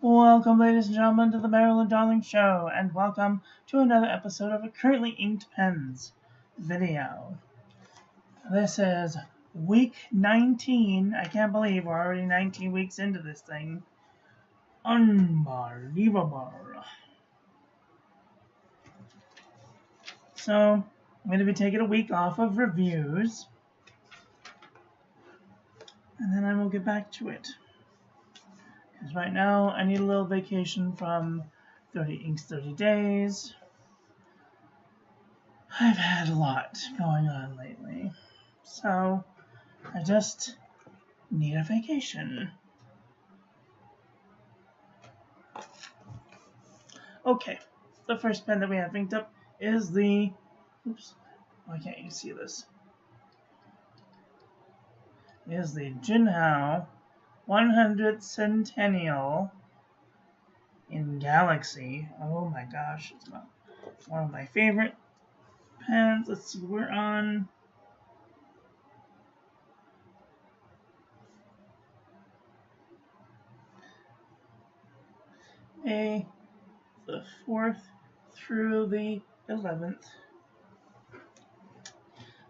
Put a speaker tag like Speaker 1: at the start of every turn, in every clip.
Speaker 1: Welcome, ladies and gentlemen, to the Marilyn Darling Show, and welcome to another episode of a Currently Inked Pens video. This is week 19. I can't believe we're already 19 weeks into this thing. Unbelievable. So, I'm going to be taking a week off of reviews, and then I will get back to it. Because right now, I need a little vacation from 30 Inks 30 Days. I've had a lot going on lately, so I just need a vacation. Okay, the first pen that we have inked up is the, oops, why can't you see this? Is the Jinhao 100th Centennial in Galaxy. Oh my gosh, it's one of my favorite pens. Let's see, we're on the 4th through the 11th.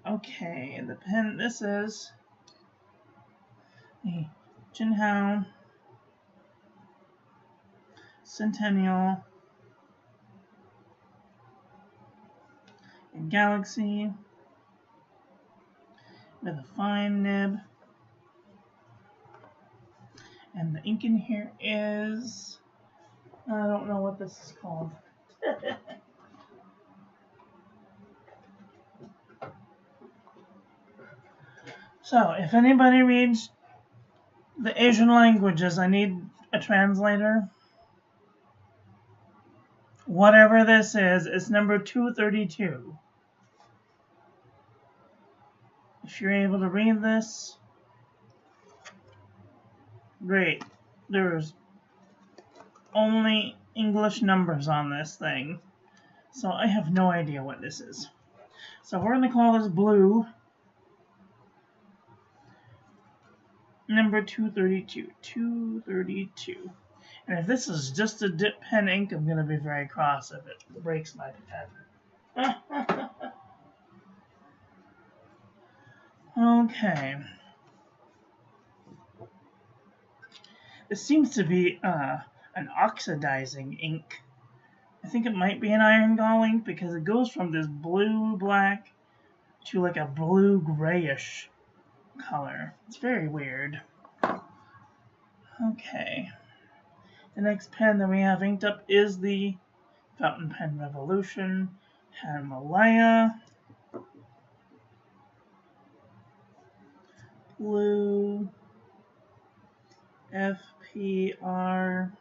Speaker 1: Okay, and the pen, this is the Jinhao Centennial in Galaxy with a fine nib. And the ink in here is, I don't know what this is called. So, if anybody reads the Asian languages, I need a translator. Whatever this is, it's number 232. If you're able to read this, great. There's only English numbers on this thing, so I have no idea what this is. So we're going to call this blue. Number 232. 232. And if this is just a dip pen ink, I'm going to be very cross if it breaks my pen. Okay. This seems to be an oxidizing ink. I think it might be an iron gall ink because it goes from this blue-black to like a blue-grayish color. It's very weird. Okay. The next pen that we have inked up is the Fountain Pen Revolution Himalaya Blue FPR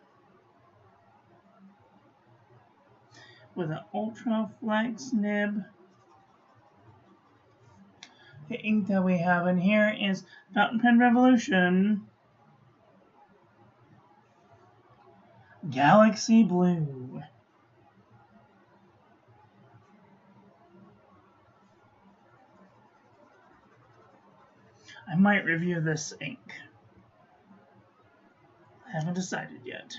Speaker 1: with an Ultra Flex nib. The ink that we have in here is Fountain Pen Revolution Galaxy Blue. I might review this ink. I haven't decided yet.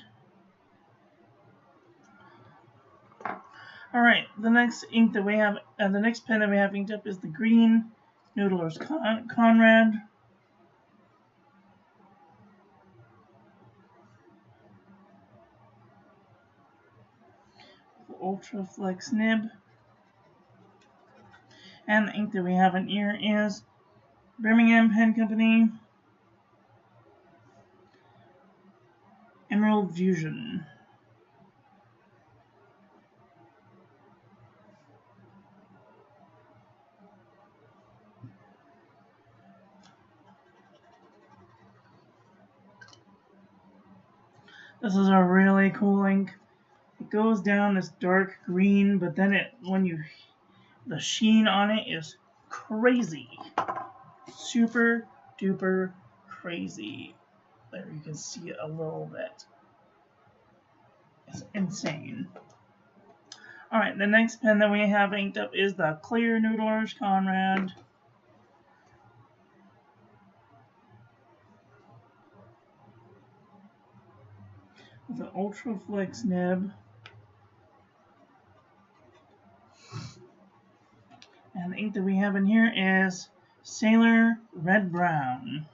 Speaker 1: Alright, the next ink that we have, the next pen that we have inked up is the green Noodler's Conrad. Ultra Flex nib. And the ink that we have in here is Birmingham Pen Company Emerald Fusion. This is a really cool ink. It goes down this dark green, but then the sheen on it is crazy. Super duper crazy. There, you can see it a little bit. It's insane. Alright, the next pen that we have inked up is the Clear Noodler's Conrad. with an Ultra Flex nib. And the ink that we have in here is Sailor Red Brown.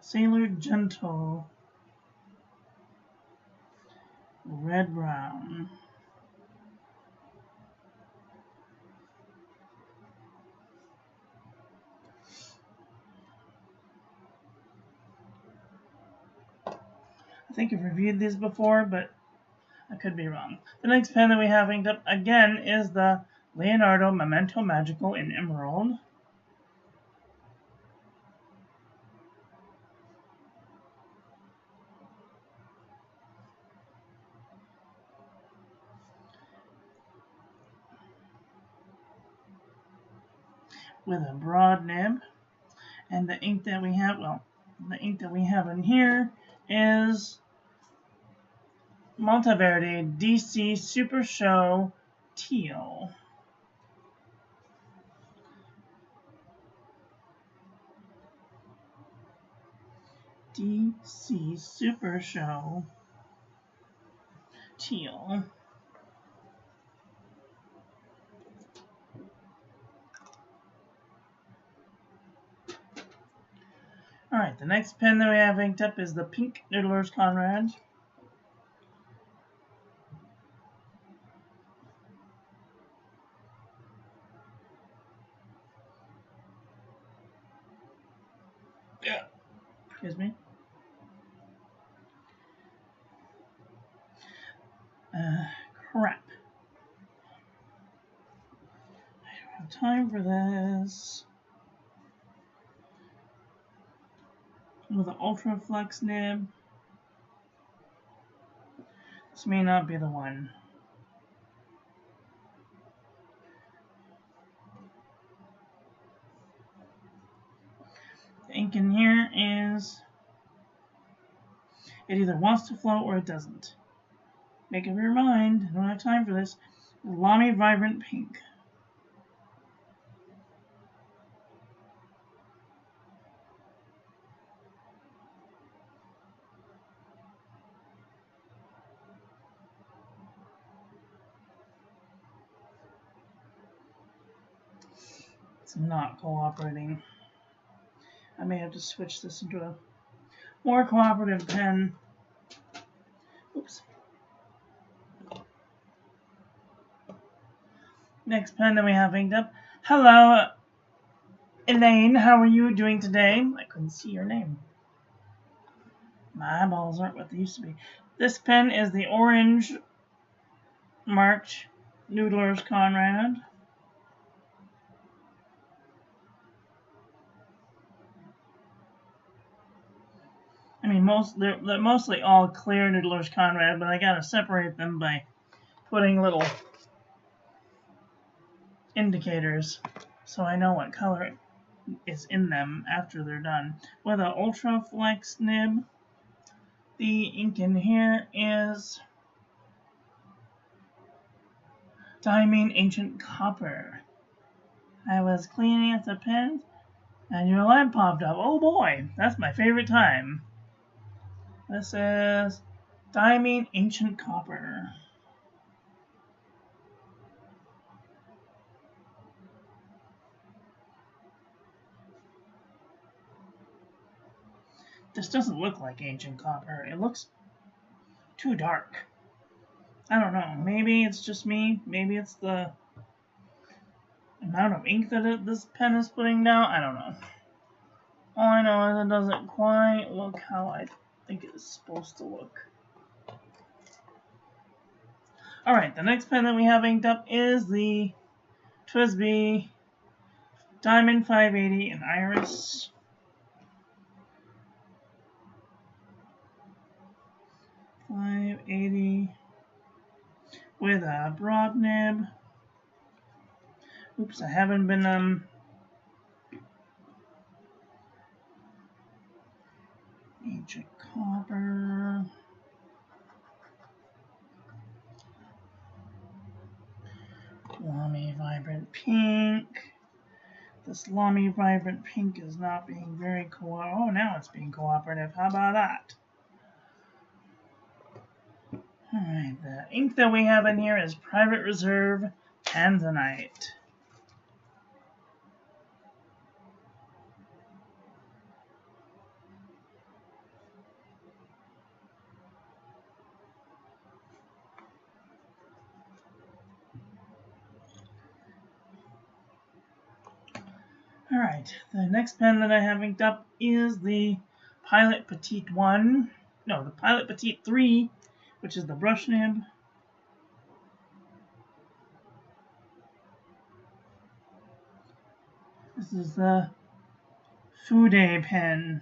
Speaker 1: Sailor Gentle Red Brown. I think I've reviewed these before, but I could be wrong. The next pen that we have inked up again is the Leonardo Memento Magical in Emerald. With a broad nib. And the ink that we have, the ink that we have in here is Monteverde DC Super Show Teal. DC Super Show Teal. Alright, the next pen that we have inked up is the Pink Noodler's Conrad. Yeah. Excuse me. Crap. I don't have time for this. With an Ultra Flex nib. This may not be the one. The ink in here is, it either wants to flow or it doesn't. Make up your mind, I don't have time for this. Lamy Vibrant Pink. It's not cooperating. I may have to switch this into a more cooperative pen. Oops. Next pen that we have inked up. Hello, Elaine. How are you doing today? I couldn't see your name. My eyeballs aren't what they used to be. This pen is the orange marked Noodler's Conrad. I mean, they're mostly all clear Noodler's Conrad, but I gotta separate them by putting little indicators so I know what color is in them after they're done. With an Ultra Flex nib, the ink in here is Diamond Ancient Copper. I was cleaning up the pen and your light popped up. Oh boy, that's my favorite time. This is Diamond Ancient Copper. This doesn't look like ancient copper. It looks too dark. I don't know. Maybe it's just me. Maybe it's the amount of ink that this pen is putting down. I don't know. All I know is it doesn't quite look how I think it's supposed to look. Alright, the next pen that we have inked up is the TWSBI Diamond 580 in Iris. .580 with a broad nib. Oops, I haven't been ancient copper. Lamy Vibrant Pink. This Lamy Vibrant Pink is not being very cooperative. Oh, now it's being cooperative. How about that? Alright, the ink that we have in here is Private Reserve Tanzanite. Alright, the next pen that I have inked up is the Pilot Petite 1. No, the Pilot Petite 3, which is the brush nib. This is the Fude pen.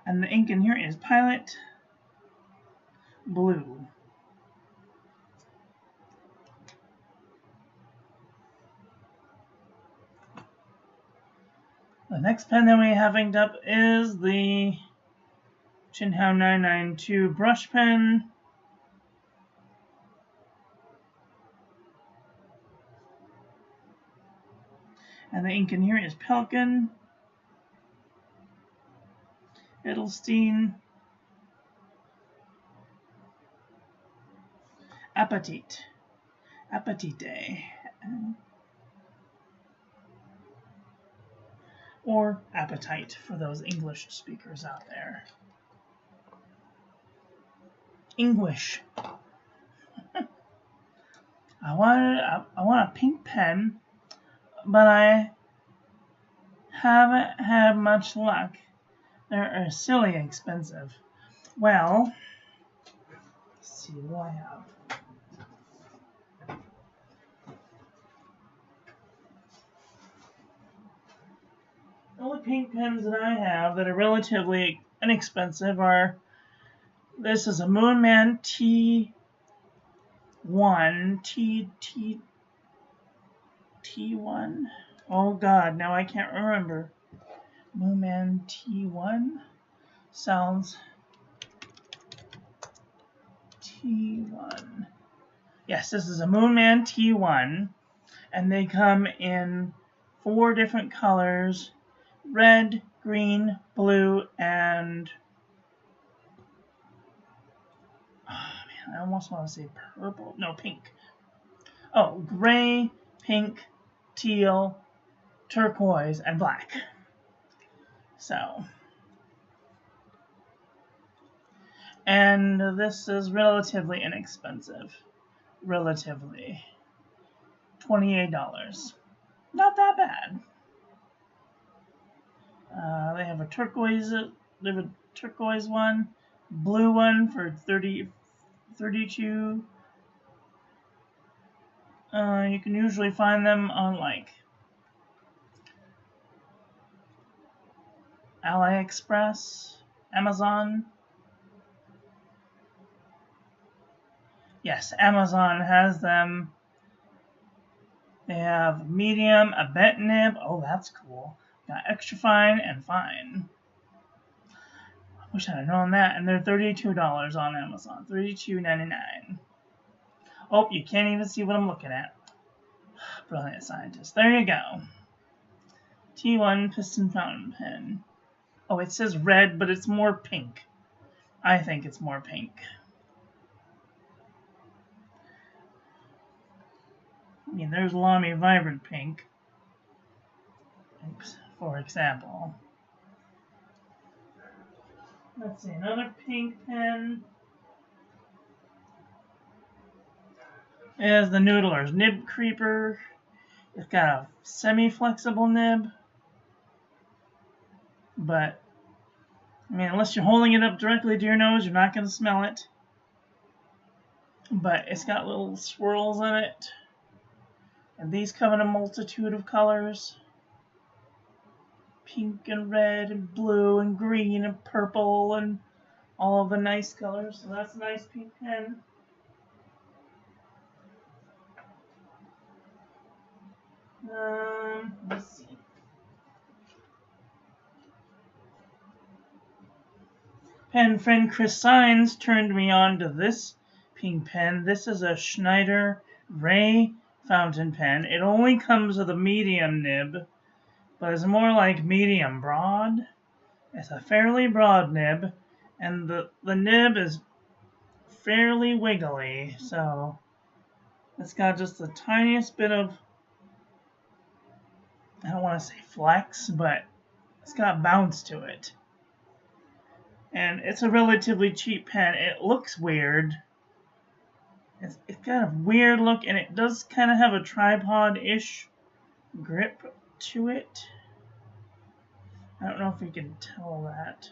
Speaker 1: And the ink in here is Pilot Blue. The next pen that we have inked up is the Chinhao 992 brush pen. And the ink in here is Pelican, Edelstein, Appetite, or Appetite for those English speakers out there. English. I want a pink pen, but I haven't had much luck. They're silly expensive. Well, let's see what do I have. The only pink pens that I have that are relatively inexpensive are, this is a Moonman T1, T1. Oh God, now I can't remember. Moonman T1 sounds T1. Yes, this is a Moonman T1, and they come in 4 different colors: red, green, blue, and I almost want to say purple. No, pink. Oh, gray, pink, teal, turquoise, and black. So, and this is relatively inexpensive. Relatively. $28. Not that bad. They have a turquoise one, blue one for $32. You can usually find them on like AliExpress, Amazon. Yes, Amazon has them. They have medium, a bent nib. Oh, that's cool. Got extra fine and fine. I wish I'd have known that. And they're $32 on Amazon. $32.99. Oh, you can't even see what I'm looking at. Brilliant scientist. There you go. T1 piston fountain pen. Oh, it says red, but it's more pink. I think it's more pink. I mean, there's Lamy Vibrant Pink, for example. Let's see, another pink pen is the Noodler's Nib Creeper. It's got a semi-flexible nib, but I mean, unless you're holding it up directly to your nose, you're not going to smell it. But it's got little swirls in it. And these come in a multitude of colors. Pink and red and blue and green and purple and all of the nice colors. So that's a nice pink pen. Let's see. Pen friend Chris Sines turned me on to this pink pen. This is a Schneider Ray fountain pen. It only comes with a medium nib, but it's more like medium broad. It's a fairly broad nib, and the nib is fairly wiggly, so it's got just the tiniest bit of, I don't want to say flex, but it's got bounce to it. And it's a relatively cheap pen. It looks weird. It's got a weird look, and it does kind of have a tripod-ish grip to it. I don't know if you can tell that.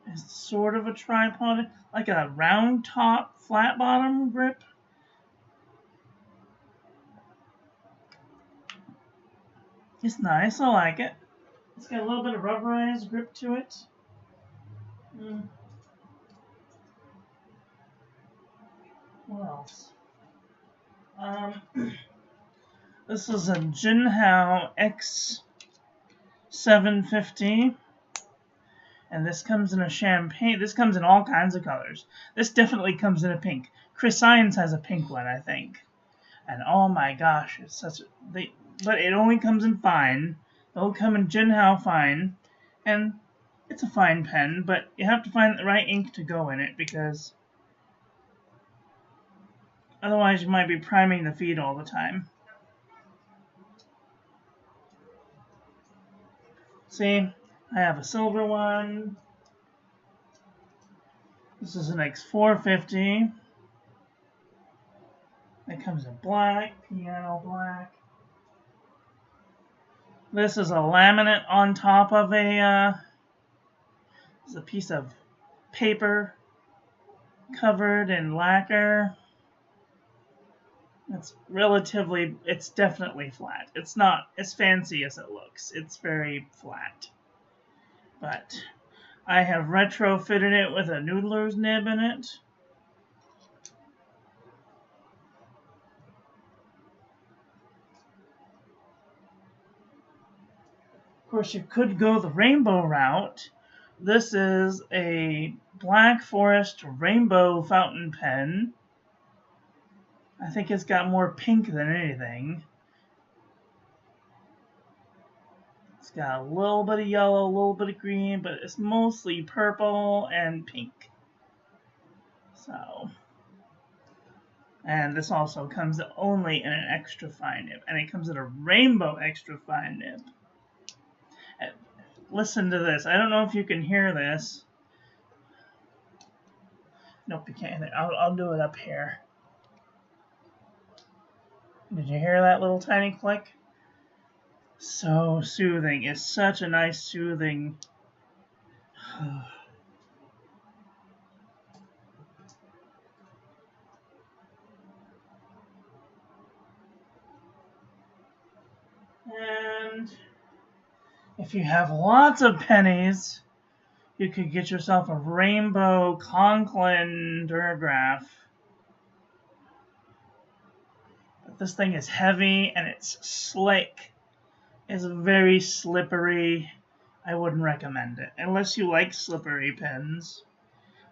Speaker 1: It's sort of a tripod, like a round top, flat bottom grip. It's nice, I like it. It's got a little bit of rubberized grip to it. What else? This is a Jinhao X750. And this comes in a champagne. This comes in all kinds of colors. This definitely comes in a pink. Chris Science has a pink one, I think. And oh my gosh, it's such a... but it only comes in fine. It'll come in Jinhao fine. And it's a fine pen, but you have to find the right ink to go in it, because otherwise you might be priming the feed all the time. See? I have a silver one. This is an X450. It comes in black, piano black. This is a laminate on top of a piece of paper covered in lacquer. It's definitely flat. It's not as fancy as it looks. It's very flat. But I have retrofitted it with a noodler's nib in it. Of course, you could go the rainbow route. This is a Black Forest rainbow fountain pen. I think it's got more pink than anything. It's got a little bit of yellow, a little bit of green, but it's mostly purple and pink. So, and this also comes only in an extra fine nib, and it comes in a rainbow extra fine nib. And listen to this. I don't know if you can hear this. Nope, you can't. I'll do it up here. Did you hear that little tiny click? So soothing. It's such a nice soothing. And if you have lots of pennies, you could get yourself a rainbow Conklin Durograph. But this thing is heavy and it's slick. It's very slippery. I wouldn't recommend it unless you like slippery pens.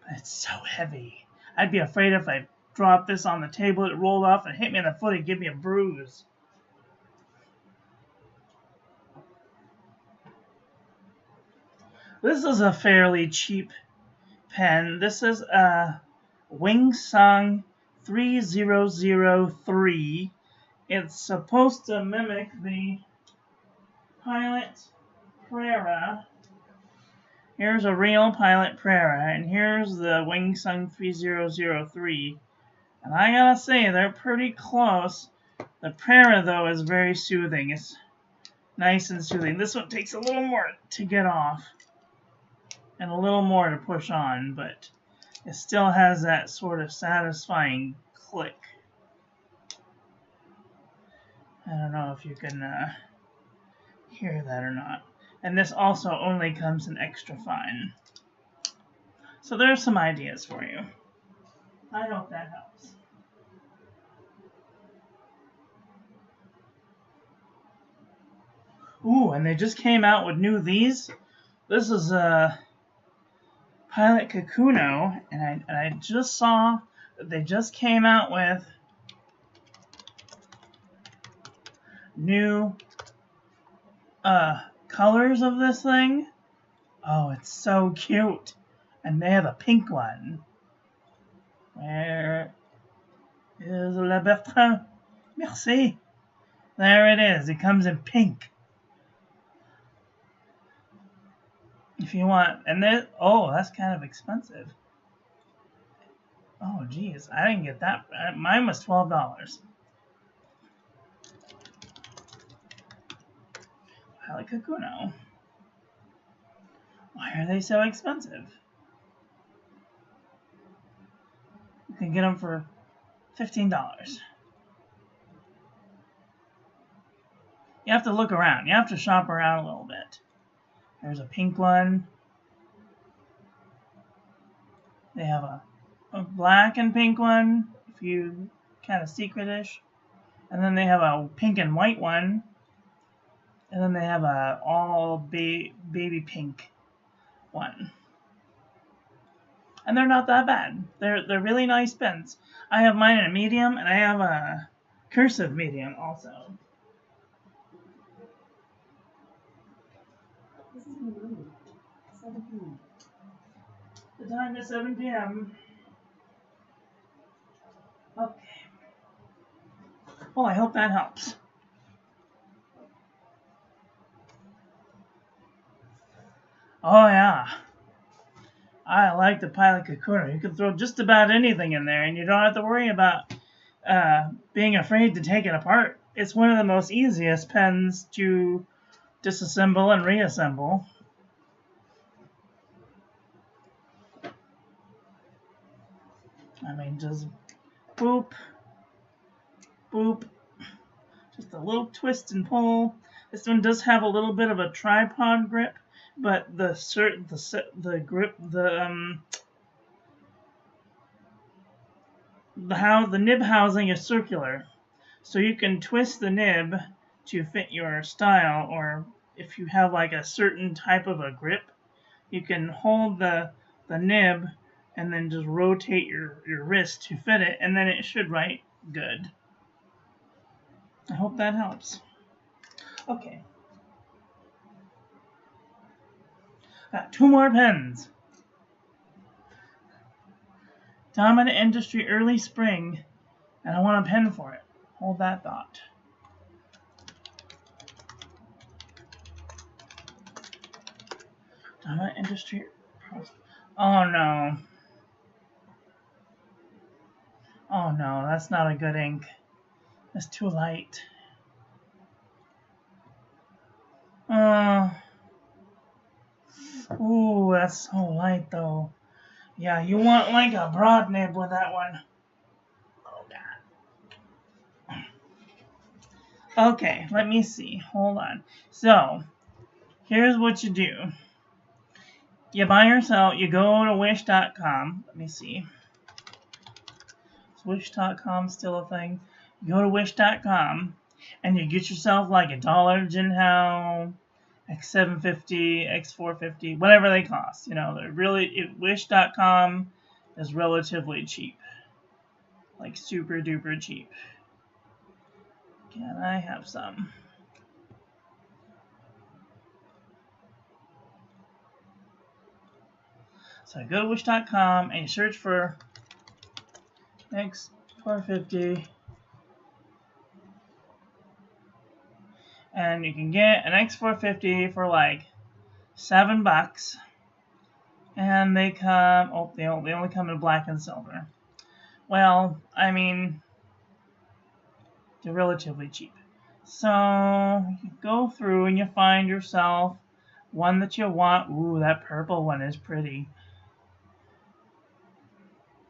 Speaker 1: But it's so heavy. I'd be afraid if I dropped this on the table, it rolled off and hit me in the foot, it'd give me a bruise. This is a fairly cheap pen. This is a Wingsung 3003. It's supposed to mimic the Pilot Prera. Here's a real Pilot Prera, and here's the Wingsung 3003. And I gotta say, they're pretty close. The Prera, though, is very soothing. It's nice and soothing. This one takes a little more to get off, and a little more to push on, but it still has that sort of satisfying click. I don't know if you can hear that or not. And this also only comes in extra fine. So there are some ideas for you. I hope that helps. Ooh, and they just came out with these. This is a Pilot Kakuno, and I just saw that they just came out with new colors of this thing. Oh, it's so cute. And they have a pink one. Where is le Bertrand? Merci. There it is. It comes in pink. If you want, and then, oh, that's kind of expensive. Oh, geez, I didn't get that. Mine was $12. I like Kakuno. Why are they so expensive? You can get them for $15. You have to look around. You have to shop around a little bit. There's a pink one. They have a black and pink one, if you kind of secretish. And then they have a pink and white one. And then they have a all baby pink one. And they're not that bad. They're really nice pens. I have mine in a medium, and I have a cursive medium also. This is late. 7 p.m. The time is 7 p.m. Okay. Well, I hope that helps. Oh yeah. I like the Pilot Kakuno. You can throw just about anything in there, and you don't have to worry about being afraid to take it apart. It's one of the most easiest pens to disassemble and reassemble. I mean, just boop, boop, just a little twist and pull. This one does have a little bit of a tripod grip, but the grip, the nib housing is circular, so you can twist the nib to fit your style, or if you have like a certain type of a grip, you can hold the nib and then just rotate your wrist to fit it, and then it should write good. I hope that helps. Okay. Got 2 more pens. Dominant Industry Early Spring, and I want a pen for it. Hold that thought. Dominant Industry. Oh no. Oh no, that's not a good ink. It's too light. Ooh, that's so light though. Yeah, you want like a broad nib with that one. Oh god. Okay, let me see. Hold on. So, here's what you do. You buy yourself, you go to wish.com. Let me see. Is wish.com still a thing? You go to wish.com and you get yourself like a $1 Jinhao, X750, X450, whatever they cost. You know, they're really, wish.com is relatively cheap. Like super duper cheap. Can I have some? So I go to wish.com and you search for X450, and you can get an X450 for like $7, and they come. Oh, they only come in black and silver. Well, I mean, they're relatively cheap. So you go through and you find yourself one that you want. Ooh, that purple one is pretty.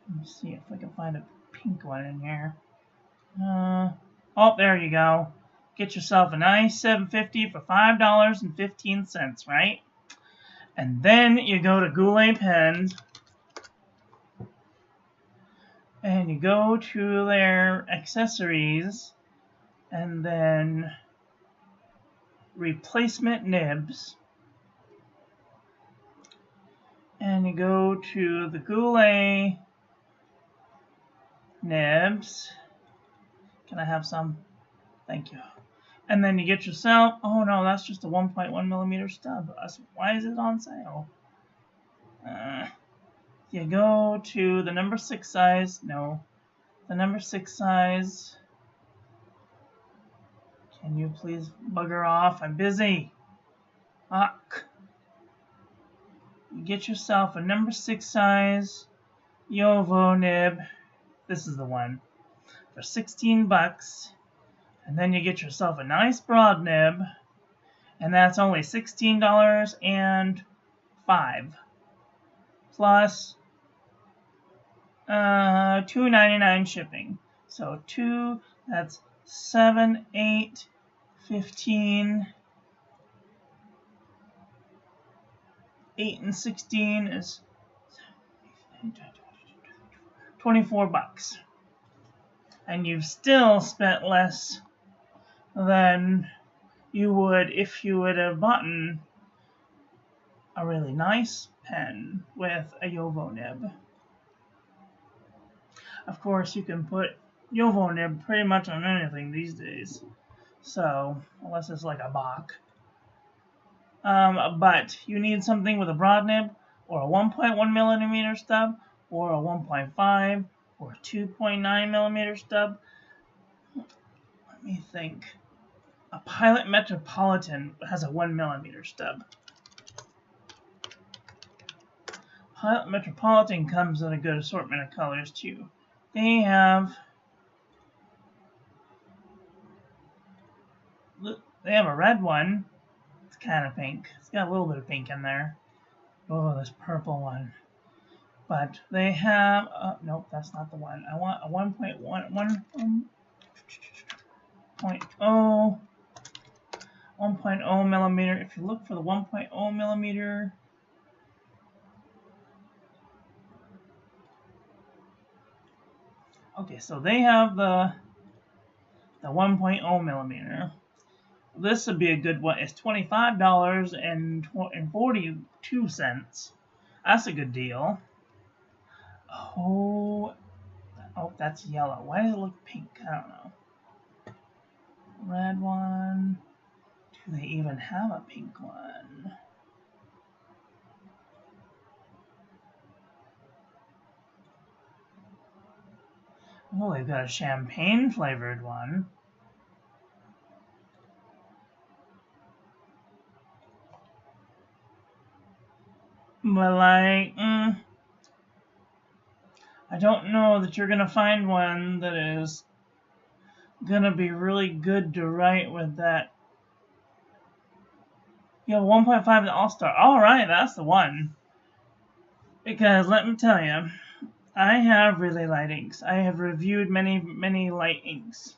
Speaker 1: Let me see if I can find a pink one in here. Oh, there you go. Get yourself a nice 750 for $5.15, right? And then you go to Goulet Pens, and you go to their accessories, and then replacement nibs, and you go to the Goulet nibs. Can I have some? Thank you. And then you get yourself, oh no, that's just a 1.1 millimeter stub. Why is it on sale? You go to the number 6 size. No, the number 6 size. Can you please bugger off? I'm busy. Fuck. You get yourself a number 6 size Yovo nib. This is the one for 16 bucks. And then you get yourself a nice broad nib, and that's only $16.05 plus $2.99 shipping. So that's 7, 8, 15. 8 and 16 is 24 bucks. And you've still spent less than you would if you would have bought a really nice pen with a Yovo nib. Of course, you can put Yovo nib pretty much on anything these days. So, unless it's like a Bach. But you need something with a broad nib, or a 1.1 millimeter stub, or a 1.5, or a 2.9 millimeter stub. Let me think. A Pilot Metropolitan has a 1 millimeter stub. Pilot Metropolitan comes in a good assortment of colors too. They have a red one. It's kind of pink. It's got a little bit of pink in there. Oh, this purple one. But they have nope, that's not the one. I want a 1.0 millimeter. If you look for the 1.0 millimeter, okay, so they have the 1.0 millimeter. This would be a good one. It's $25.42. That's a good deal. Oh, that's yellow. Why does it look pink? I don't know. Red one. Do they even have a pink one? Oh, they've got a champagne flavored one. But like, I don't know that you're gonna find one that is gonna be really good to write with that. You have 1.5 the All-Star. Alright, that's the one. Because let me tell you, I have really light inks. I have reviewed many, many light inks.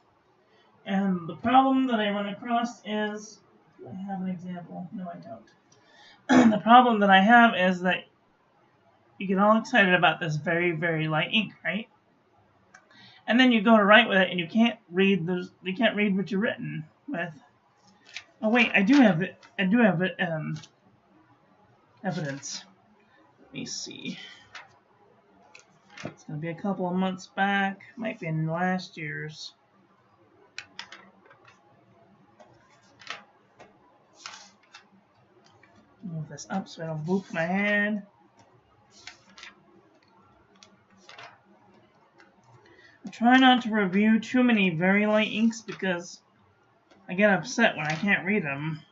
Speaker 1: And the problem that I run across is, do I have an example? No, I don't. The problem that I have is that you get all excited about this very, very light ink, right? And then you go to write with it, and you can't read what you've written with. Oh wait, I do have it. Evidence. Let me see. It's gonna be a couple of months back. Might be in last year's. Move this up so I don't boop my head. I try not to review too many very light inks because I get upset when I can't read them.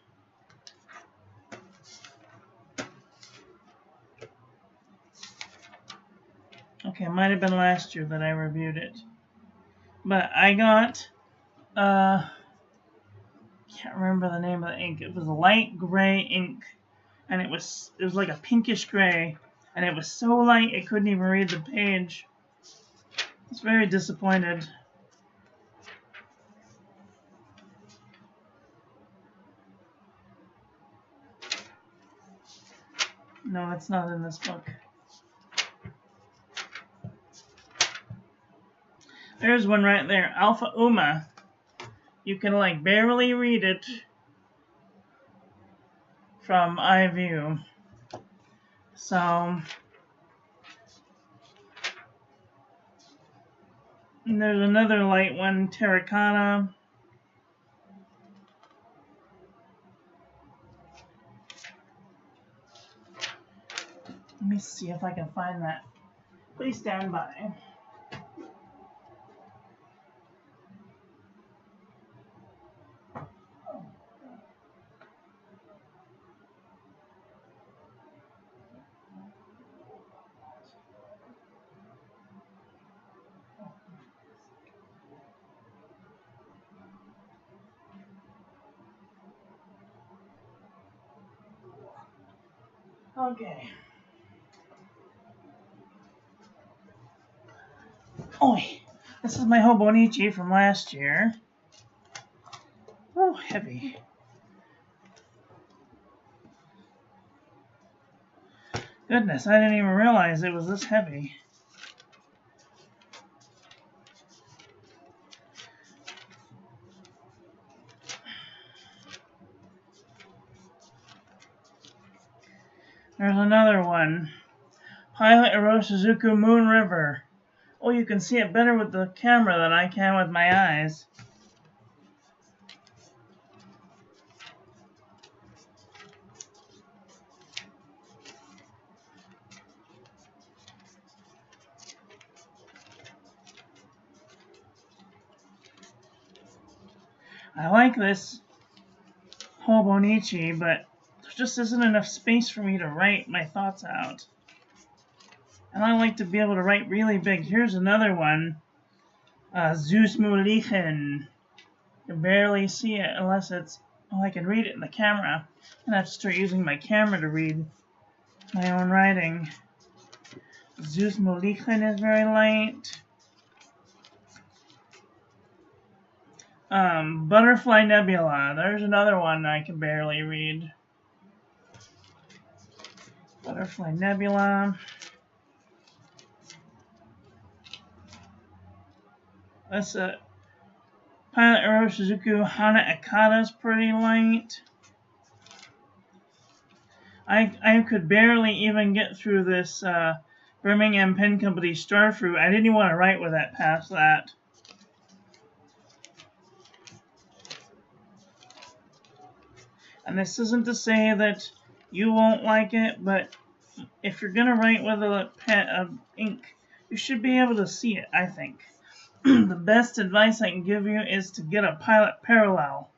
Speaker 1: Okay, it might have been last year that I reviewed it. But I got, can't remember the name of the ink. It was a light gray ink. And it was like a pinkish gray. And it was so light I couldn't even read the page. I was very disappointed. No, it's not in this book. There's one right there, Alpha Uma. You can like barely read it from iView. So and there's another light one, Terracotta. Let me see if I can find that. Please stand by. Okay. Oh, this is my Hobonichi from last year. Oh, heavy. Goodness, I didn't even realize it was this heavy. There's another one. Pilot Iroshizuku Moon River. Oh, you can see it better with the camera than I can with my eyes. I like this Hobonichi, but there just isn't enough space for me to write my thoughts out. And I like to be able to write really big. Here's another one. Zeus Mulichen. You can barely see it unless it's... Oh, I can read it in the camera. And I have to start using my camera to read my own writing. Zeus Mulichen is very light. Butterfly Nebula. There's another one I can barely read. Butterfly Nebula. That's a Pilot Iroshizuku Hana Akata's pretty light. I could barely even get through this Birmingham Pen Company Starfruit. I didn't even want to write with that past that. And this isn't to say that you won't like it, but if you're going to write with a pen of ink, you should be able to see it, I think. The best advice I can give you is to get a Pilot Parallel.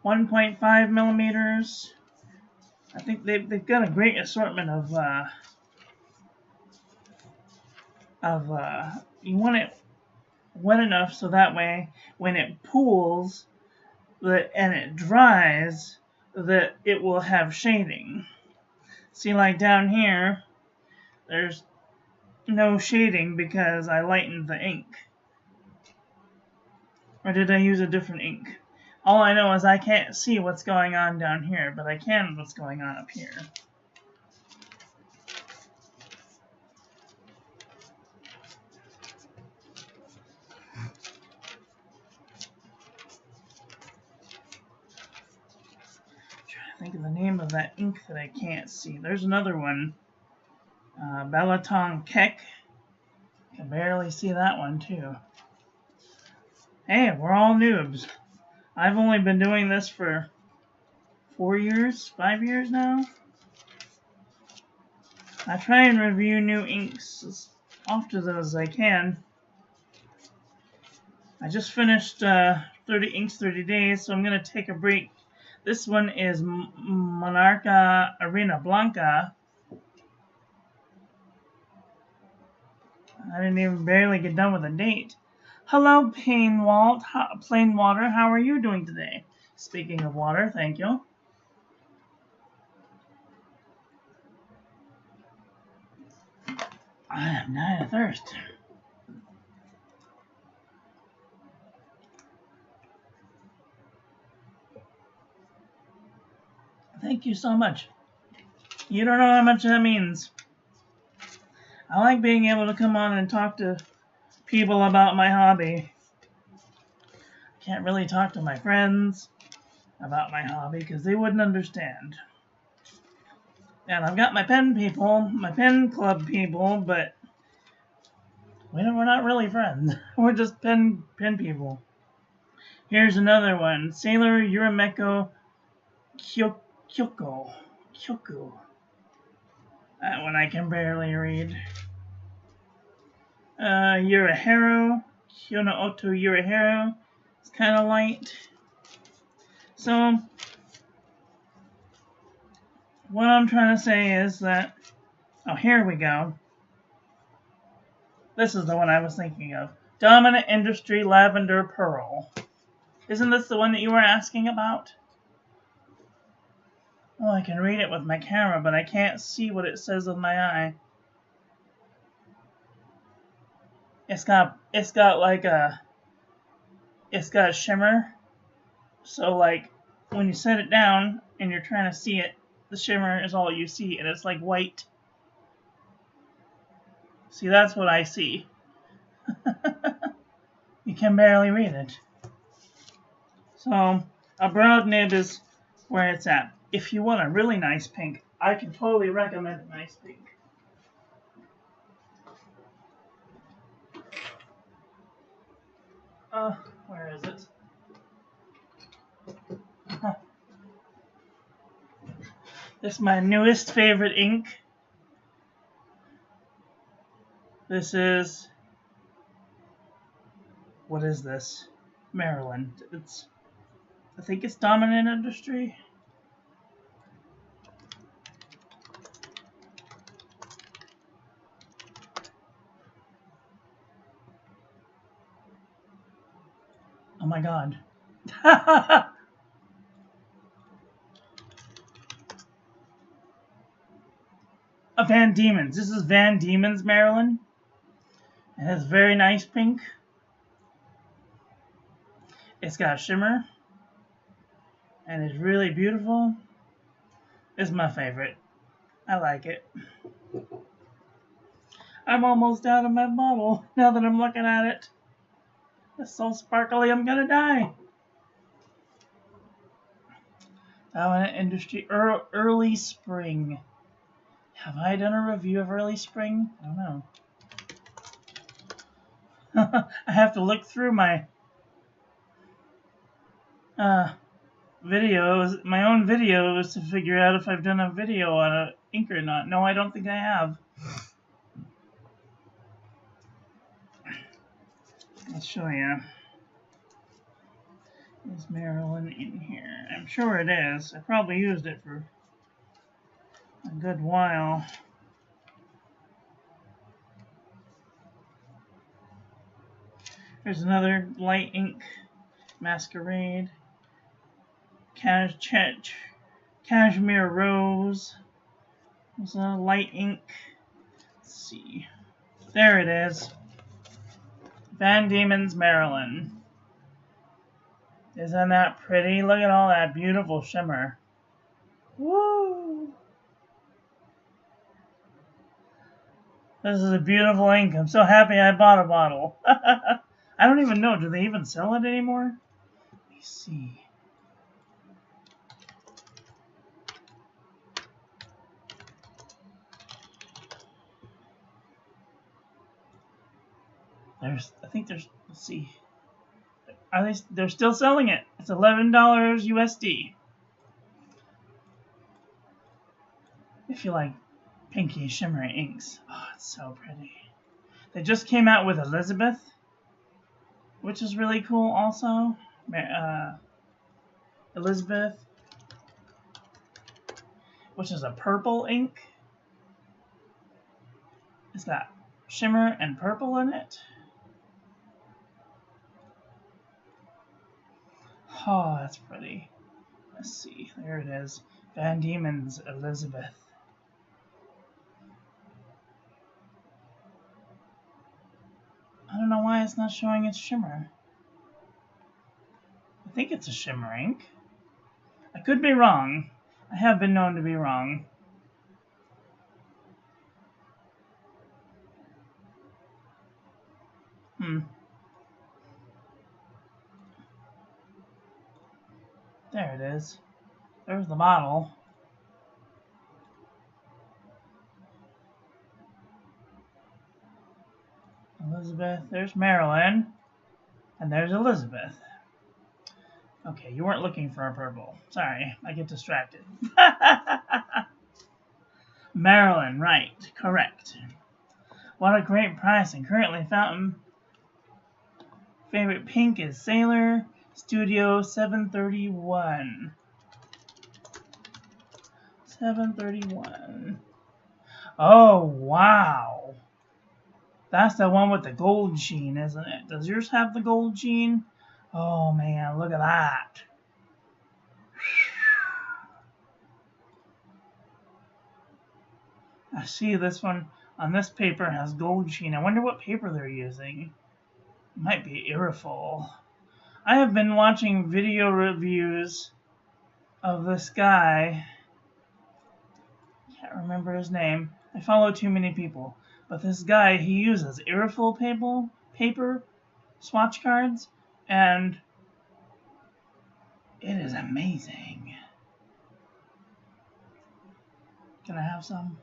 Speaker 1: 1.5 millimeters. I think they've got a great assortment of you want it wet enough so that way when it pools and it dries, that it will have shading. See, like down here, there's no shading because I lightened the ink. Or did I use a different ink? All I know is I can't see what's going on down here, but I can what's going on up here. Think of the name of that ink that I can't see. There's another one. Balaton Keck. I can barely see that one too. Hey, we're all noobs. I've only been doing this for 4 years, 5 years now. I try and review new inks as often as I can. I just finished 30 Inks 30 Days, so I'm going to take a break. This one is Monarca Arena Blanca. I didn't even barely get done with the date. Hello, Plain Water. How are you doing today? Speaking of water, thank you. I am dying of thirst. Thank you so much. You don't know how much that means. I like being able to come on and talk to people about my hobby. Can't really talk to my friends about my hobby because they wouldn't understand. And I've got my pen people, my pen club people, but we're not really friends. We're just pen people. Here's another one. Sailor Urameko Kyoku. That one I can barely read. Yurihiro. Kyono Oto Yurihiro. It's kind of light. So, what I'm trying to say is that... Oh, here we go. This is the one I was thinking of. Dominant Industry Lavender Pearl. Isn't this the one that you were asking about? Oh, I can read it with my camera, but I can't see what it says with my eye. It's got like a... It's got shimmer. So, like, when you set it down and you're trying to see it, the shimmer is all you see, and it's like white. See, that's what I see. You can barely read it. So, a broad nib is where it's at. If you want a really nice pink, I can totally recommend a nice pink. Where is it? Huh. This is my newest favorite ink. This is... What is this? Maryland. I think it's Dominant Industry. Oh my god. A Van Diemen's. This is Van Diemen's, Maryland. It has very nice pink. It's got shimmer. And it's really beautiful. It's my favorite. I like it. I'm almost out of my bottle now that I'm looking at it. It's so sparkly, I'm gonna die. Dominant Industry Early Spring. Have I done a review of Early Spring? I don't know. I have to look through my videos, my own videos, to figure out if I've done a video on an ink or not. No, I don't think I have. I'll show you. Is Maryland in here? I'm sure it is. I probably used it for a good while. There's another light ink, Masquerade, Cashmere Rose. There's a light ink. Let's see. There it is. Van Diemen's, Maryland. Isn't that pretty? Look at all that beautiful shimmer. Woo! This is a beautiful ink. I'm so happy I bought a bottle. I don't even know. Do they even sell it anymore? Let me see. Let's see. They're still selling it. It's $11 USD. If you like pinky shimmery inks. Oh, it's so pretty. They just came out with Elizabeth, which is really cool also. Elizabeth, which is a purple ink. It's got shimmer and purple in it. Oh, that's pretty. Let's see. There it is. Van Diemen's Elizabeth. I don't know why it's not showing its shimmer. I think it's a shimmer ink. I could be wrong. I have been known to be wrong. There it is. There's the model. Elizabeth. There's Marilyn. And there's Elizabeth. Okay, you weren't looking for a purple. Sorry, I get distracted. Maryland, right, correct. What a great price, and currently fountain. Favorite pink is Sailor Studio 731. 731. Oh, wow. That's the one with the gold sheen, isn't it? Does yours have the gold sheen? Oh, man, look at that. I see this one on this paper has gold sheen. I wonder what paper they're using. It might be Irriful. I have been watching video reviews of this guy. Can't remember his name. I follow too many people. But this guy, he uses Irriful paper swatch cards, and it is amazing. Can I have some?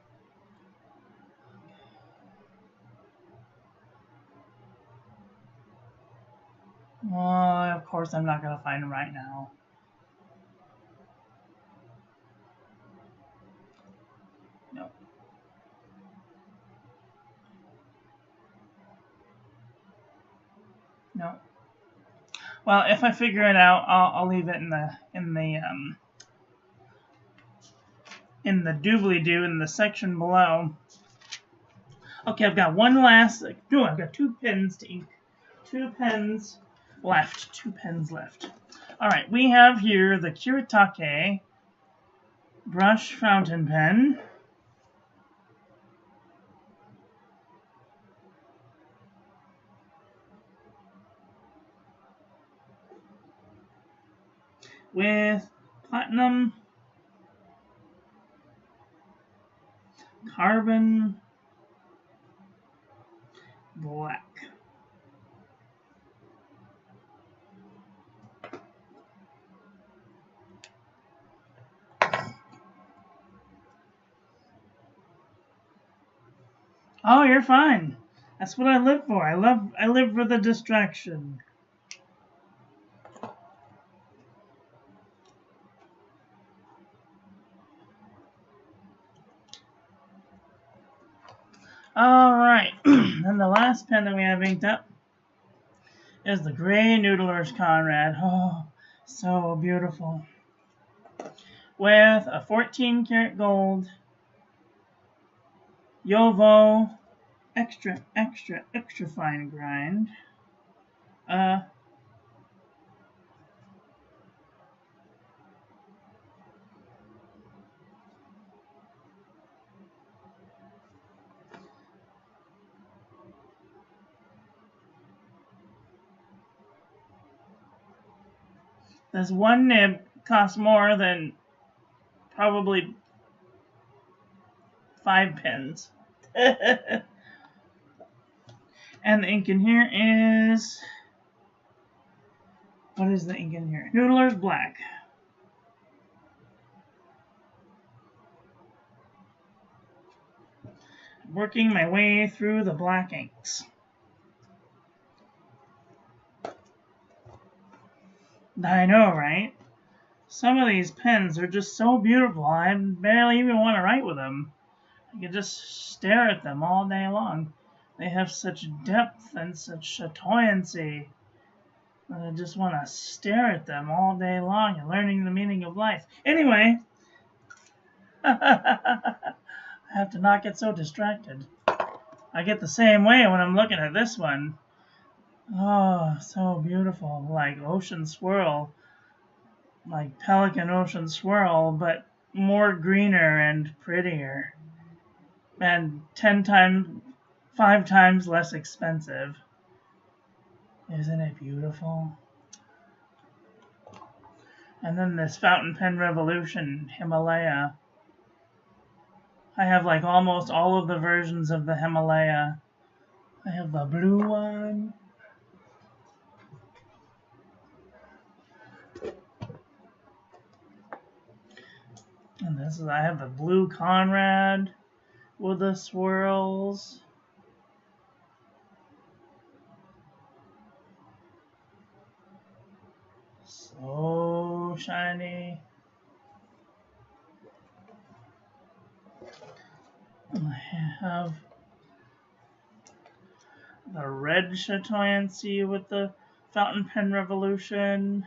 Speaker 1: Well, of course I'm not going to find them right now. No. No. Well, if I figure it out, I'll leave it in the doobly-doo in the section below. Okay, I've got one last. I've got 2 pens to ink. 2 pens left. 2 pens left. All right, we have here the Kiritake brush fountain pen. With platinum, carbon, black. Oh, you're fine. That's what I live for. I live for the distraction. Alright, and the last pen that we have inked up is the Gray Noodlers Conrad. Oh, so beautiful. With a 14 karat gold Yovo extra fine grind. This one nib costs more than probably 5 pens. And the ink in here is... What is the ink in here? Noodler's Black. Working my way through the black inks. I know, right? Some of these pens are just so beautiful, I barely even want to write with them. I could just stare at them all day long. They have such depth and such chatoyancy that I just want to stare at them all day long and learning the meaning of life. Anyway, I have to not get so distracted. I get the same way when I'm looking at this one. Oh, so beautiful, like ocean swirl, like pelican ocean swirl, but more greener and prettier, and 5 times less expensive. Isn't it beautiful? And then this Fountain Pen Revolution Himalaya. I have like almost all of the versions of the Himalaya. I have the blue one. And I have the blue Conrad with the swirls. So shiny. I have the red Chatoyancy with the fountain pen revolution.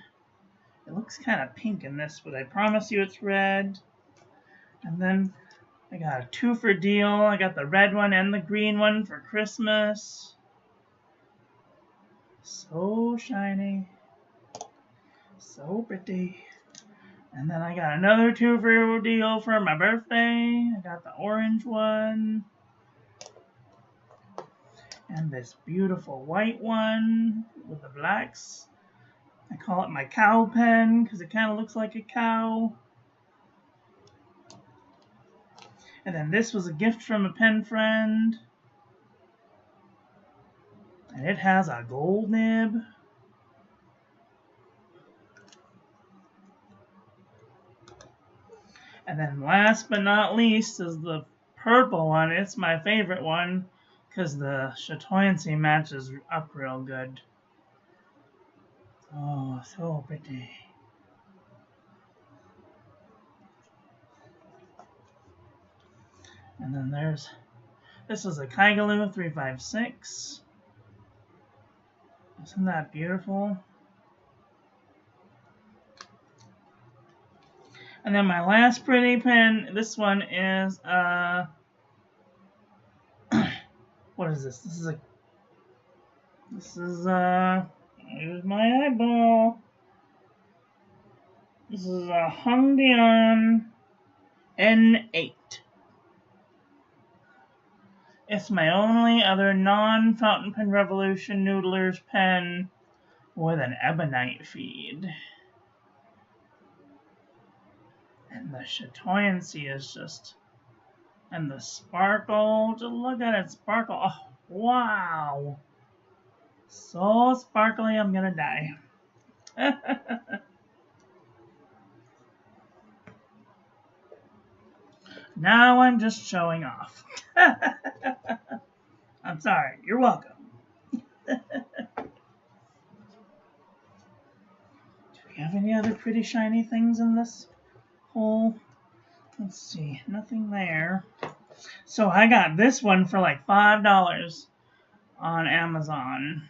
Speaker 1: It looks kind of pink in this, but I promise you it's red. And then I got a 2 for deal. I got the red one and the green one for Christmas. So shiny. So pretty. And then I got another 2 for deal for my birthday. I got the orange one. And this beautiful white one with the blacks. I call it my cow pen because it kind of looks like a cow. And then this was a gift from a pen friend. And it has a gold nib. And then last but not least is the purple one. It's my favorite one because the Chatoyancy matches up real good. Oh, so pretty. And then this is a Kaigaloo 356. Isn't that beautiful? And then my last pretty pen, this one is, what is this? Here's my eyeball. This is a Hongdian N8. It's my only other non-Fountain Pen Revolution Noodler's pen with an ebonite feed. And the Chatoyancy is just, and the sparkle, just look at it sparkle. Oh, wow. So sparkly, I'm gonna die. Now I'm just showing off. I'm sorry, you're welcome. Do we have any other pretty shiny things in this hole? Let's see, nothing there. So I got this one for like $5 on Amazon.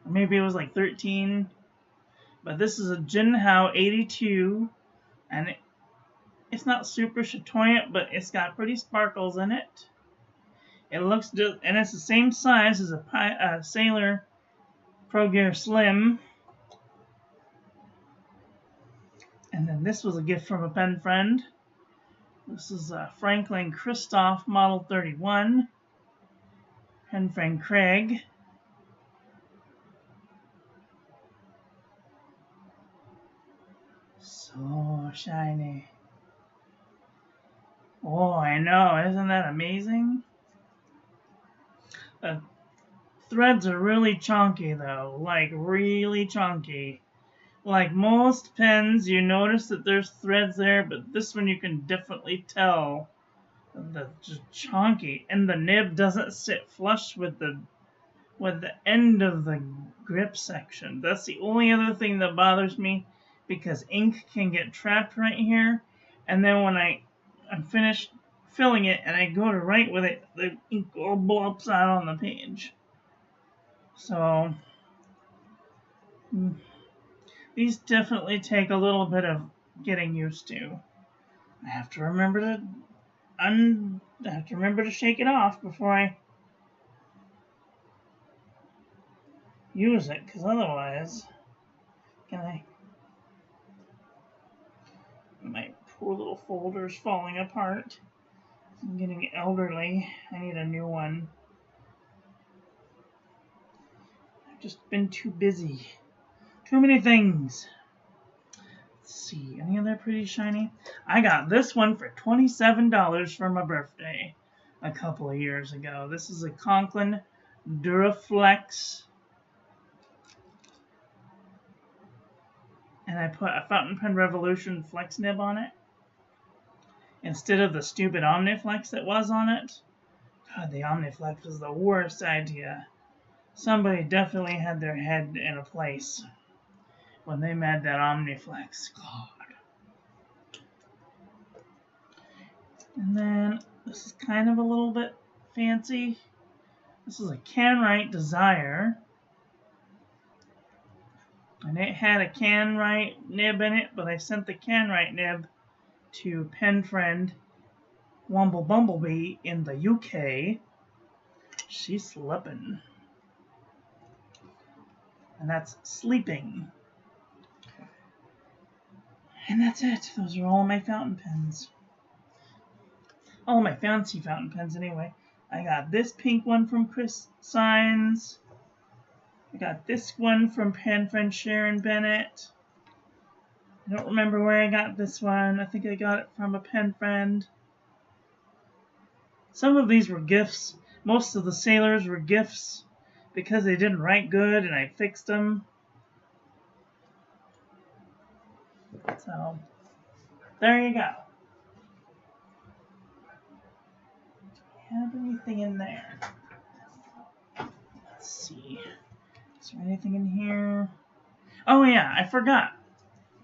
Speaker 1: Maybe it was like 13. But this is a Jinhao 82, and it's not super chatoyant, but it's got pretty sparkles in it. It looks just, and it's the same size as a Sailor Pro Gear Slim. And then this was a gift from a pen friend. This is a Franklin Christoph Model 31. Pen friend Craig. So shiny. Oh, I know. Isn't that amazing? The threads are really chunky, though. Like, really chunky. Like most pens, you notice that there's threads there, but this one you can definitely tell that's just chunky. And the nib doesn't sit flush with the end of the grip section. That's the only other thing that bothers me, because ink can get trapped right here, and then when I'm finished filling it and I go to write with it, the ink all blops out on the page. So these definitely take a little bit of getting used to. I have to remember to shake it off before I use it, because otherwise, my poor little folder's falling apart. I'm getting elderly. I need a new one. I've just been too busy. Too many things. Let's see, any other pretty shiny? I got this one for $27 for my birthday a couple of years ago. This is a Conklin Duraflex. And I put a Fountain Pen Revolution flex nib on it instead of the stupid Omniflex that was on it. God, the Omniflex was the worst idea. Somebody definitely had their head in a place when they made that Omniflex. God. And then the This is kind of a little bit fancy. This is a Can Write Desire. And it had a Can Write nib in it, but I sent the Can Write nib to pen friend Womble Bumblebee in the UK. She's slipping. And that's sleeping. And that's it. Those are all my fountain pens. All my fancy fountain pens anyway. I got this pink one from Chris Signs. I got this one from pen friend Sharon Bennett. I don't remember where I got this one. I think I got it from a pen friend. Some of these were gifts. Most of the sailors were gifts because they didn't write good and I fixed them. So, there you go. Do we have anything in there? Let's see. Is there anything in here? Oh yeah, I forgot.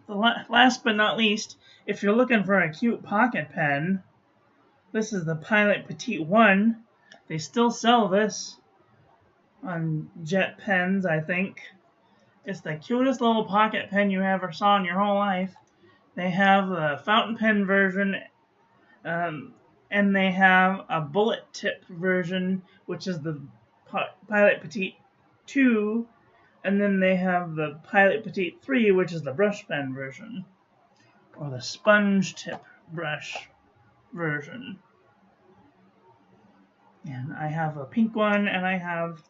Speaker 1: Last but not least, if you're looking for a cute pocket pen, this is the Pilot Petite 1. They still sell this on Jet Pens, I think. It's the cutest little pocket pen you ever saw in your whole life. They have the fountain pen version, and they have a bullet tip version, which is the Pilot Petite 2, and then they have the Pilot Petite 3, which is the brush pen version, or the sponge tip brush version. And I have a pink one, and I have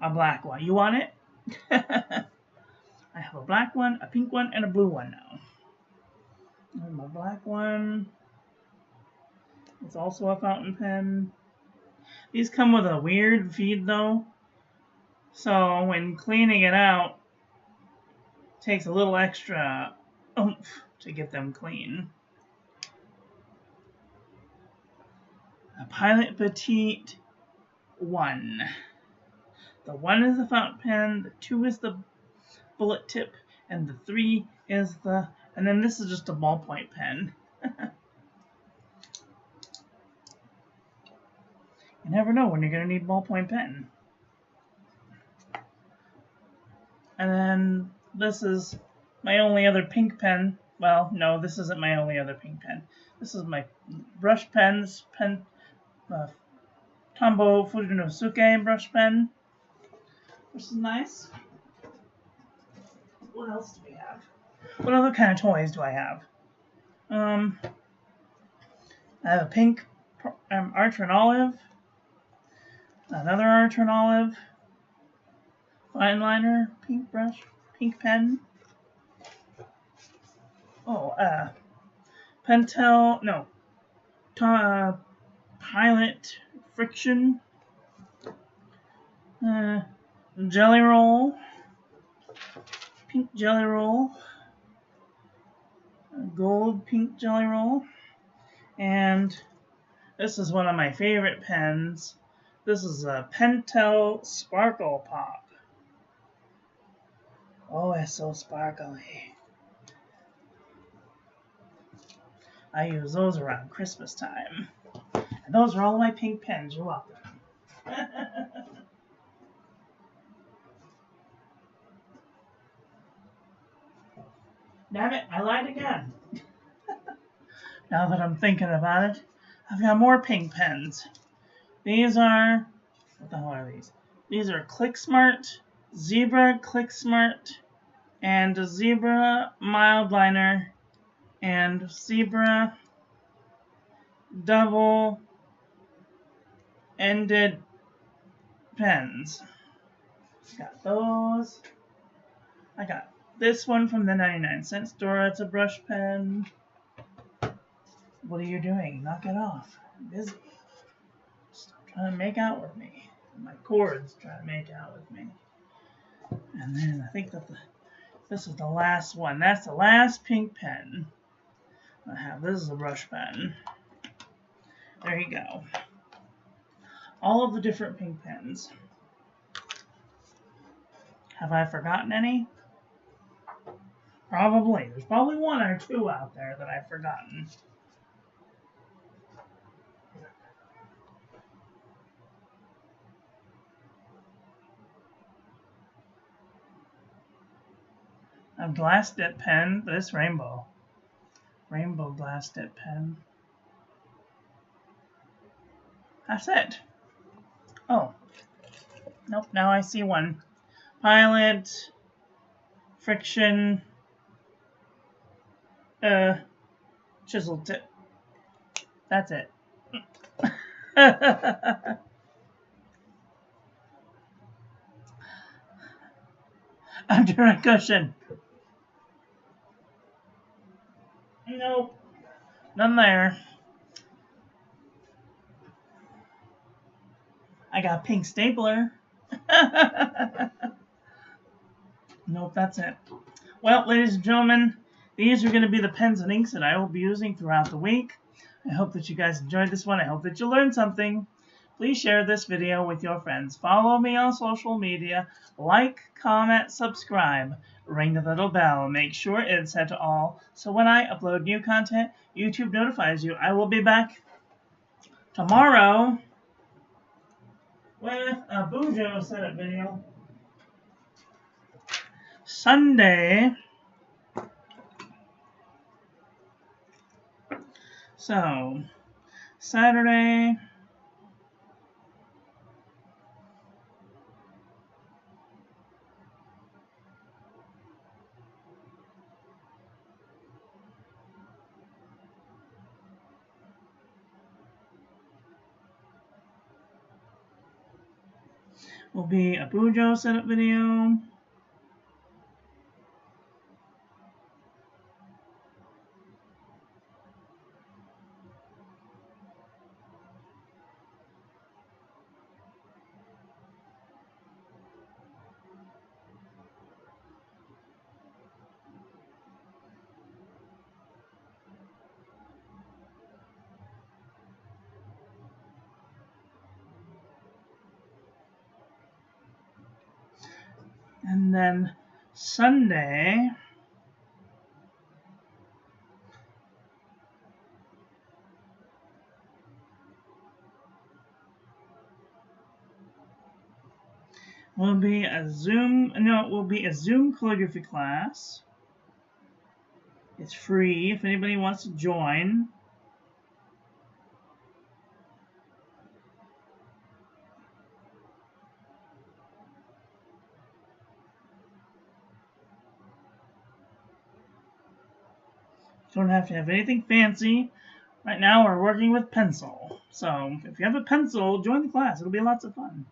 Speaker 1: a black one. You want it? I have a black one, a pink one, and a blue one now. And my black one is also a fountain pen. These come with a weird feed though, so when cleaning it out, it takes a little extra oomph to get them clean. A Pilot Petite 1. The 1 is the fountain pen, the 2 is the bullet tip, and the 3 is the... And then this is just a ballpoint pen. You never know when you're going to need a ballpoint pen. And then this is my only other pink pen. Well, no, this isn't my only other pink pen. This is my brush pens, Tombow Fujinosuke brush pen, which is nice. What else do we have? What other kind of toys do I have? I have a pink Archer and Olive, another Archer and Olive, fine liner, pink brush, pink pen. Oh, Pentel, no, Pilot Friction, Jelly Roll, pink Jelly Roll, gold pink Jelly Roll, and this is one of my favorite pens. This is a Pentel Sparkle Pop. Oh, it's so sparkly. I use those around Christmas time. And those are all my pink pens. You're welcome. Damn it, I lied again. Now that I'm thinking about it, I've got more pink pens. These are, what the hell are these? These are Click Smart, Zebra Click Smart, and Zebra Mild Liner, and Zebra Double-Ended Pens. Got those. I got this one from the 99-cent store. It's a brush pen. What are you doing? Knock it off. I'm busy. Stop trying to make out with me. My cord's trying to make out with me. And then I think that this is the last one. That's the last pink pen I have. This is a brush pen. There you go. All of the different pink pens. Have I forgotten any? Probably. There's probably one or two out there that I've forgotten. A glass dip pen, this rainbow glass dip pen. That's it. Oh, nope, now I see one. Pilot, friction, chisel tip. That's it. Under a cushion. Nope, none there. I got a pink stapler. Nope, that's it. Well, ladies and gentlemen, these are going to be the pens and inks that I will be using throughout the week. I hope that you guys enjoyed this one. I hope that you learned something. Please share this video with your friends. Follow me on social media. Like, comment, subscribe. Ring the little bell. Make sure it's set to all, so when I upload new content, YouTube notifies you. I will be back tomorrow with a Bujo setup video. Sunday. So, Saturday. Will be a Bujo setup video. And then Sunday, will be a Zoom calligraphy class. It's free if anybody wants to join. Don't have to have anything fancy. Right now we're working with pencil. So if you have a pencil, join the class. It'll be lots of fun.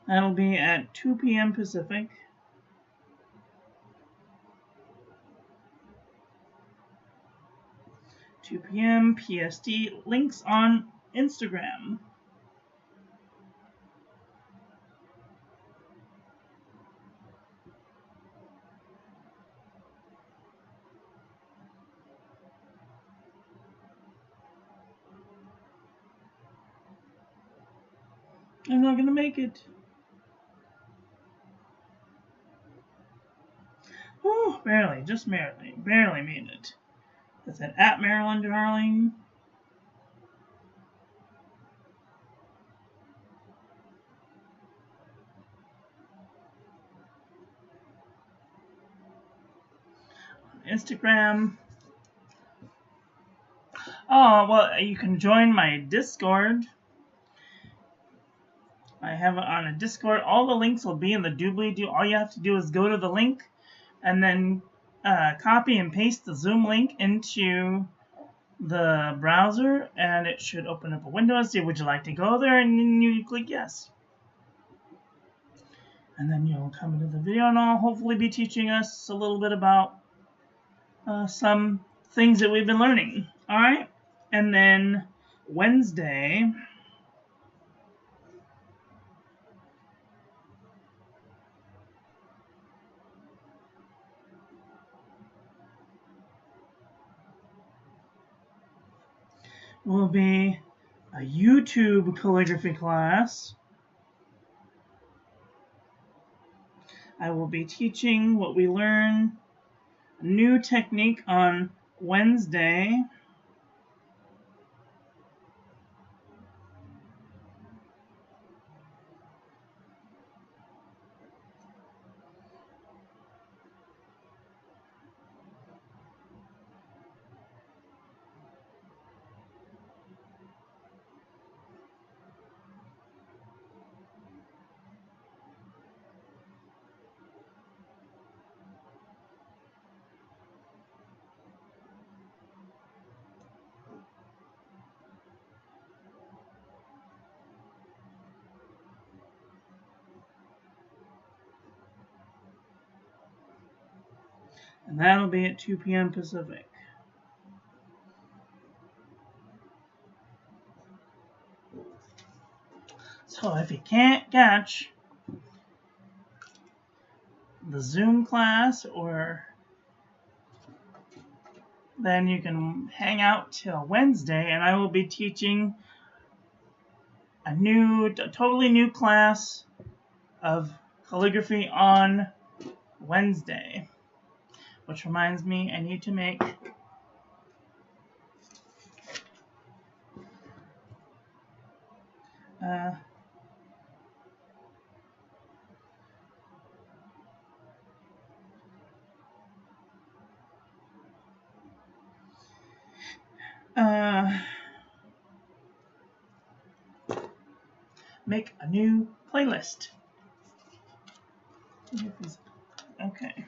Speaker 1: That'll be at 2 p.m. Pacific. (2 p.m. PST). Links on Instagram. I'm not gonna make it. Oh, barely, just barely made it. That's it. At Marilyn Darling. Instagram. Oh, well, you can join my Discord. I have it on a Discord. All the links will be in the doobly-doo. All you have to do is go to the link and then copy and paste the Zoom link into the browser, and it should open up a window and say, would you like to go there? And then you click yes. And then you'll come into the video, and I'll hopefully be teaching us a little bit about some things that we've been learning. All right? And then Wednesday, will be a YouTube calligraphy class. I will be teaching what we learn, a new technique on Wednesday. And that'll be at 2 p.m. Pacific. So if you can't catch the Zoom class, or then you can hang out till Wednesday, and I will be teaching a totally new class of calligraphy on Wednesday. Which reminds me, I need to make make a new playlist. Okay.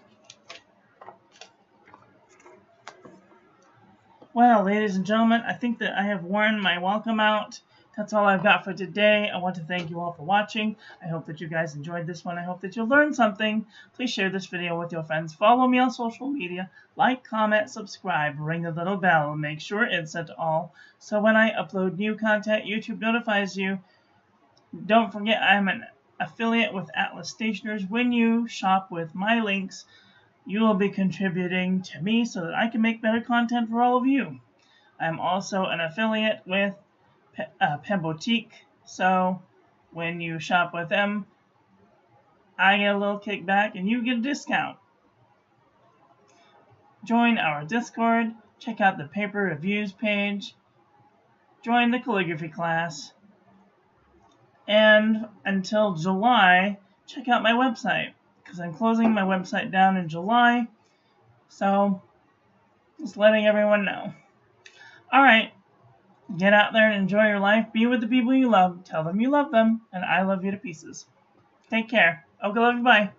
Speaker 1: Well, ladies and gentlemen, I think that I have worn my welcome out. That's all I've got for today. I want to thank you all for watching. I hope that you guys enjoyed this one. I hope that you learned something. Please share this video with your friends. Follow me on social media. Like, comment, subscribe, ring the little bell, and make sure it's set to all. So when I upload new content, YouTube notifies you. Don't forget, I'm an affiliate with Atlas Stationers. When you shop with my links, you will be contributing to me so that I can make better content for all of you. I'm also an affiliate with Pen Boutique, so when you shop with them, I get a little kickback and you get a discount. Join our Discord, check out the paper reviews page, join the calligraphy class, and until July, check out my website, because I'm closing my website down in July, so just letting everyone know. Alright, get out there and enjoy your life, be with the people you love, tell them you love them, and I love you to pieces. Take care. Okay, love you, bye.